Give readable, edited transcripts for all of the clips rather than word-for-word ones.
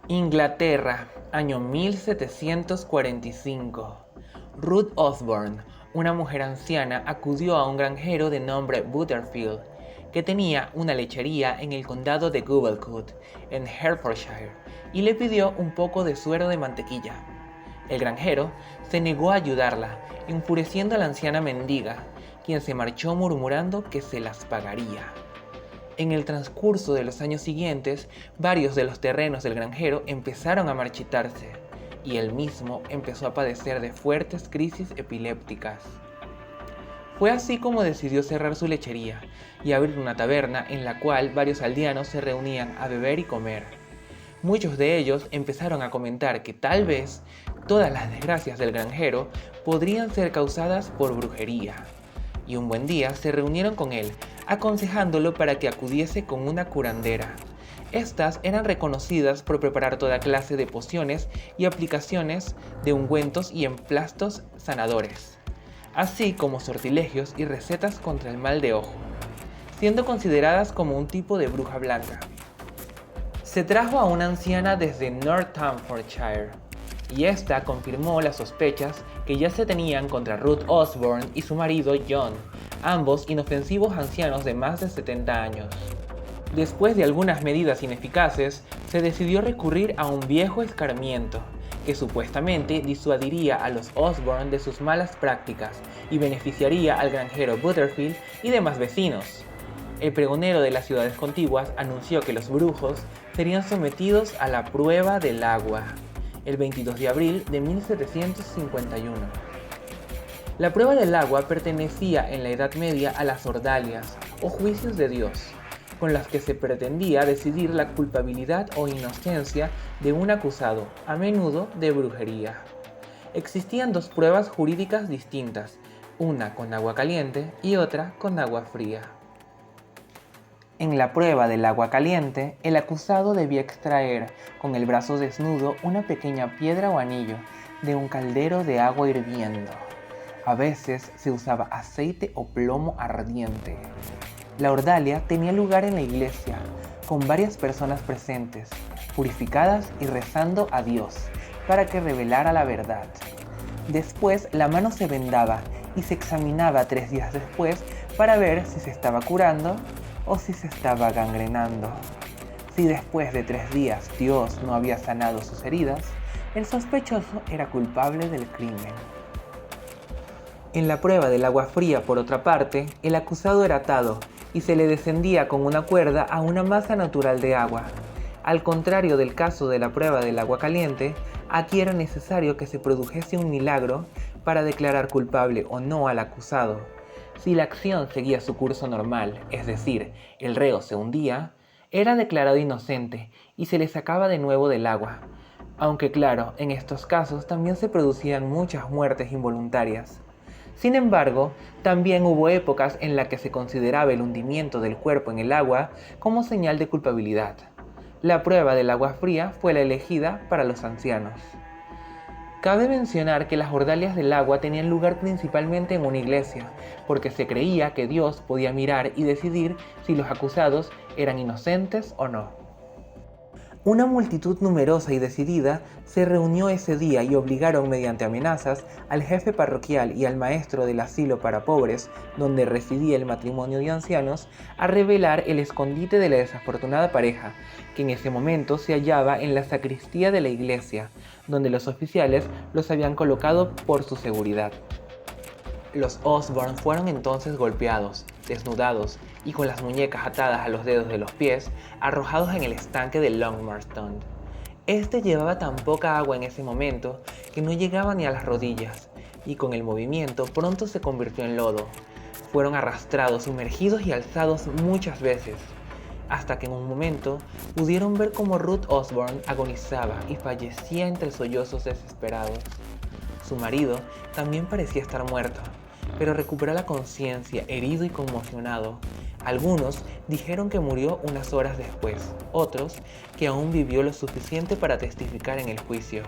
Inglaterra, año 1745. Ruth Osborne, una mujer anciana, acudió a un granjero de nombre Butterfield, que tenía una lechería en el condado de Guildford, en Hertfordshire, y le pidió un poco de suero de mantequilla. El granjero se negó a ayudarla, enfureciendo a la anciana mendiga, quien se marchó murmurando que se las pagaría. En el transcurso de los años siguientes, varios de los terrenos del granjero empezaron a marchitarse, y él mismo empezó a padecer de fuertes crisis epilépticas. Fue así como decidió cerrar su lechería y abrir una taberna en la cual varios aldeanos se reunían a beber y comer. Muchos de ellos empezaron a comentar que tal vez todas las desgracias del granjero podrían ser causadas por brujería. Y un buen día se reunieron con él, aconsejándolo para que acudiese con una curandera. Estas eran reconocidas por preparar toda clase de pociones y aplicaciones de ungüentos y emplastos sanadores, así como sortilegios y recetas contra el mal de ojo, siendo consideradas como un tipo de bruja blanca. Se trajo a una anciana desde Northamptonshire, y esta confirmó las sospechas que ya se tenían contra Ruth Osborne y su marido John, ambos inofensivos ancianos de más de 70 años. Después de algunas medidas ineficaces, se decidió recurrir a un viejo escarmiento, que supuestamente disuadiría a los Osborne de sus malas prácticas y beneficiaría al granjero Butterfield y demás vecinos. El pregonero de las ciudades contiguas anunció que los brujos serían sometidos a la prueba del agua, el 22 de abril de 1751. La prueba del agua pertenecía en la Edad Media a las ordalias, o juicios de Dios, con las que se pretendía decidir la culpabilidad o inocencia de un acusado, a menudo de brujería. Existían dos pruebas jurídicas distintas, una con agua caliente y otra con agua fría. En la prueba del agua caliente, el acusado debía extraer con el brazo desnudo una pequeña piedra o anillo de un caldero de agua hirviendo. A veces se usaba aceite o plomo ardiente. La ordalia tenía lugar en la iglesia, con varias personas presentes, purificadas y rezando a Dios para que revelara la verdad. Después la mano se vendaba y se examinaba 3 días después para ver si se estaba curando o si se estaba gangrenando. Si después de 3 días Dios no había sanado sus heridas, el sospechoso era culpable del crimen. En la prueba del agua fría, por otra parte, el acusado era atado y se le descendía con una cuerda a una masa natural de agua. Al contrario del caso de la prueba del agua caliente, aquí era necesario que se produjese un milagro para declarar culpable o no al acusado. Si la acción seguía su curso normal, es decir, el reo se hundía, era declarado inocente y se le sacaba de nuevo del agua. Aunque claro, en estos casos también se producían muchas muertes involuntarias. Sin embargo, también hubo épocas en las que se consideraba el hundimiento del cuerpo en el agua como señal de culpabilidad. La prueba del agua fría fue la elegida para los ancianos. Cabe mencionar que las ordalias del agua tenían lugar principalmente en una iglesia, porque se creía que Dios podía mirar y decidir si los acusados eran inocentes o no. Una multitud numerosa y decidida se reunió ese día y obligaron mediante amenazas al jefe parroquial y al maestro del asilo para pobres, donde residía el matrimonio de ancianos, a revelar el escondite de la desafortunada pareja, que en ese momento se hallaba en la sacristía de la iglesia, donde los oficiales los habían colocado por su seguridad. Los Osborne fueron entonces golpeados, desnudados y con las muñecas atadas a los dedos de los pies, arrojados en el estanque de Long Marston. Este llevaba tan poca agua en ese momento que no llegaba ni a las rodillas, y con el movimiento pronto se convirtió en lodo. Fueron arrastrados, sumergidos y alzados muchas veces, hasta que en un momento pudieron ver cómo Ruth Osborne agonizaba y fallecía entre sollozos desesperados. Su marido también parecía estar muerto, pero recuperó la conciencia, herido y conmocionado. Algunos dijeron que murió unas horas después, otros que aún vivió lo suficiente para testificar en el juicio.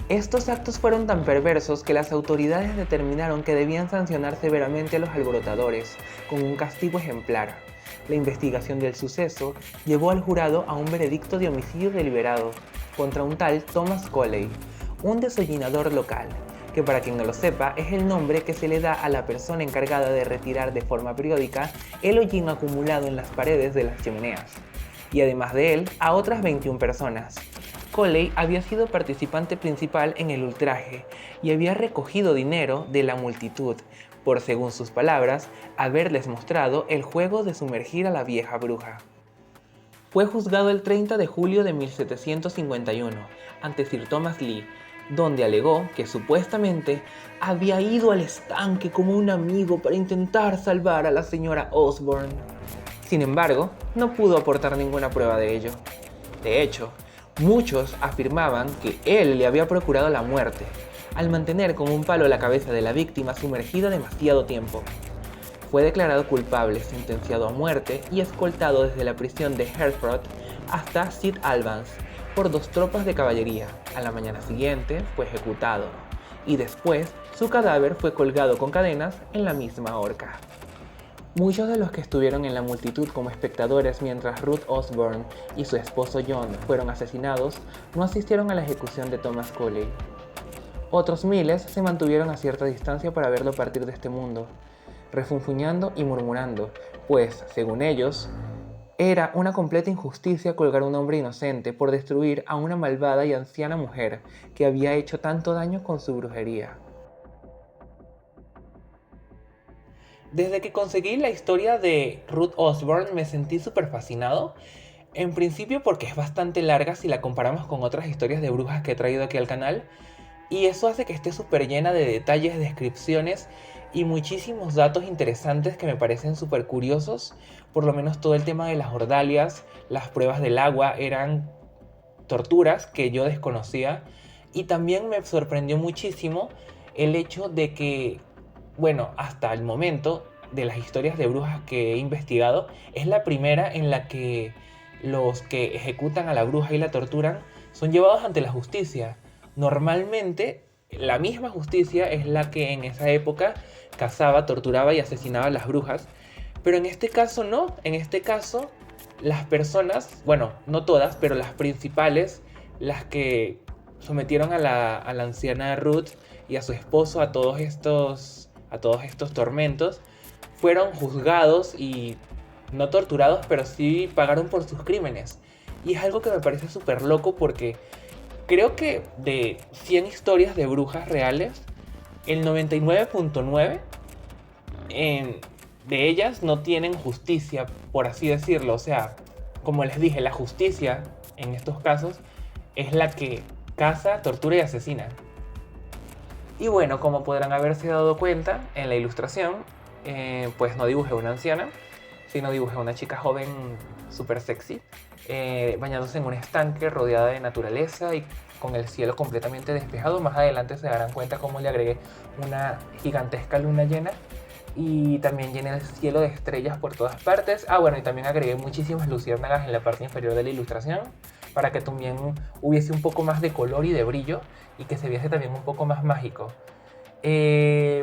Estos actos fueron tan perversos que las autoridades determinaron que debían sancionar severamente a los alborotadores, con un castigo ejemplar. La investigación del suceso llevó al jurado a un veredicto de homicidio deliberado, contra un tal Thomas Coley, un desollinador local, que para quien no lo sepa es el nombre que se le da a la persona encargada de retirar de forma periódica el hollín acumulado en las paredes de las chimeneas, y además de él a otras 21 personas. Coley había sido participante principal en el ultraje y había recogido dinero de la multitud por, según sus palabras, haberles mostrado el juego de sumergir a la vieja bruja. Fue juzgado el 30 de julio de 1751 ante Sir Thomas Lee, donde alegó que supuestamente había ido al estanque como un amigo para intentar salvar a la señora Osborne. Sin embargo, no pudo aportar ninguna prueba de ello. De hecho, muchos afirmaban que él le había procurado la muerte, al mantener con un palo la cabeza de la víctima sumergida demasiado tiempo. Fue declarado culpable, sentenciado a muerte y escoltado desde la prisión de Hertford hasta St. Albans por 2 tropas de caballería. A la mañana siguiente fue ejecutado y después su cadáver fue colgado con cadenas en la misma horca. Muchos de los que estuvieron en la multitud como espectadores mientras Ruth Osborne y su esposo John fueron asesinados no asistieron a la ejecución de Thomas Coley. Otros miles se mantuvieron a cierta distancia para verlo partir de este mundo, refunfuñando y murmurando, pues, según ellos, era una completa injusticia colgar a un hombre inocente por destruir a una malvada y anciana mujer que había hecho tanto daño con su brujería. Desde que conseguí la historia de Ruth Osborne me sentí súper fascinado. En principio porque es bastante larga si la comparamos con otras historias de brujas que he traído aquí al canal. Y eso hace que esté súper llena de detalles, descripciones y muchísimos datos interesantes que me parecen súper curiosos. Por lo menos todo el tema de las ordalias, las pruebas del agua eran torturas que yo desconocía. Y también me sorprendió muchísimo el hecho de que, bueno, hasta el momento de las historias de brujas que he investigado, es la primera en la que los que ejecutan a la bruja y la torturan son llevados ante la justicia. Normalmente, la misma justicia es la que en esa época cazaba, torturaba y asesinaba a las brujas, pero en este caso no. En este caso, las personas, bueno, no todas, pero las principales, las que sometieron a la anciana Ruth y a su esposo a todos estos tormentos, fueron juzgados y no torturados, pero sí pagaron por sus crímenes. Y es algo que me parece súper loco porque creo que de 100 historias de brujas reales, el 99.9 de ellas no tienen justicia, por así decirlo. O sea, como les dije, la justicia en estos casos es la que caza, tortura y asesina. Y bueno, como podrán haberse dado cuenta en la ilustración, pues no dibujé una anciana, sino dibujé una chica joven súper sexy, bañándose en un estanque rodeada de naturaleza y con el cielo completamente despejado. Más adelante se darán cuenta cómo le agregué una gigantesca luna llena y también llené el cielo de estrellas por todas partes. Bueno, y también agregué muchísimas luciérnagas en la parte inferior de la ilustración para que también hubiese un poco más de color y de brillo y que se viese también un poco más mágico.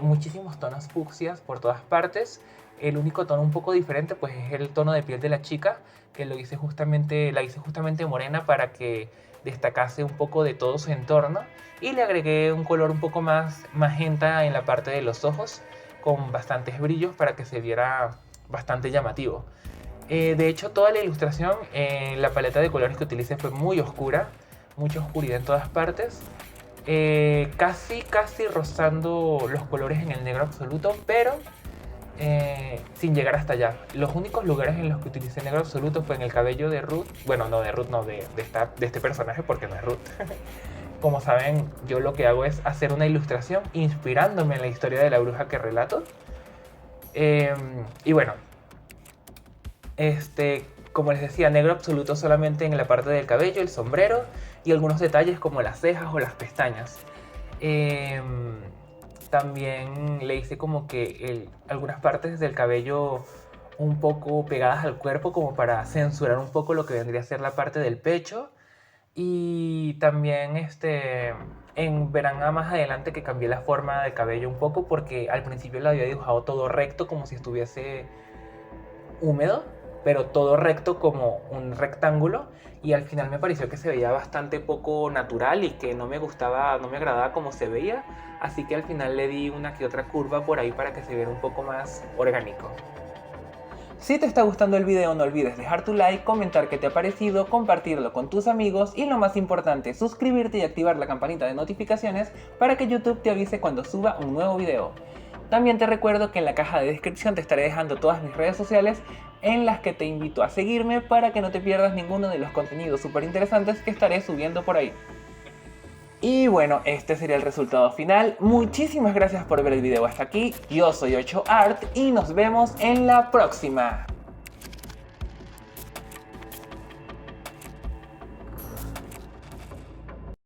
Muchísimos tonos fucsias por todas partes. El único tono un poco diferente pues es el tono de piel de la chica, que la hice justamente morena para que destacase un poco de todo su entorno, y le agregué un color un poco más magenta en la parte de los ojos con bastantes brillos para que se viera bastante llamativo. De hecho, toda la ilustración, la paleta de colores que utilicé fue muy oscura, mucha oscuridad en todas partes, casi rozando los colores en el negro absoluto, pero sin llegar hasta allá. Los únicos lugares en los que utilicé negro absoluto fue en el cabello de Ruth. Bueno, no de Ruth, no, de este personaje, porque no es Ruth. Como saben, yo lo que hago es hacer una ilustración inspirándome en la historia de la bruja que relato. Y bueno, como les decía, negro absoluto solamente en la parte del cabello, el sombrero y algunos detalles como las cejas o las pestañas. También le hice como que algunas partes del cabello un poco pegadas al cuerpo, como para censurar un poco lo que vendría a ser la parte del pecho. Y también verán más adelante que cambié la forma del cabello un poco, porque al principio lo había dibujado todo recto como si estuviese húmedo, pero todo recto como un rectángulo, y al final me pareció que se veía bastante poco natural y que no me gustaba, no me agradaba como se veía, así que al final le di una que otra curva por ahí para que se viera un poco más orgánico. Si te está gustando el video, no olvides dejar tu like, comentar qué te ha parecido, compartirlo con tus amigos y lo más importante, suscribirte y activar la campanita de notificaciones para que YouTube te avise cuando suba un nuevo video. También te recuerdo que en la caja de descripción te estaré dejando todas mis redes sociales en las que te invito a seguirme para que no te pierdas ninguno de los contenidos súper interesantes que estaré subiendo por ahí. Y bueno, este sería el resultado final. Muchísimas gracias por ver el video hasta aquí. Yo soy 8art y nos vemos en la próxima.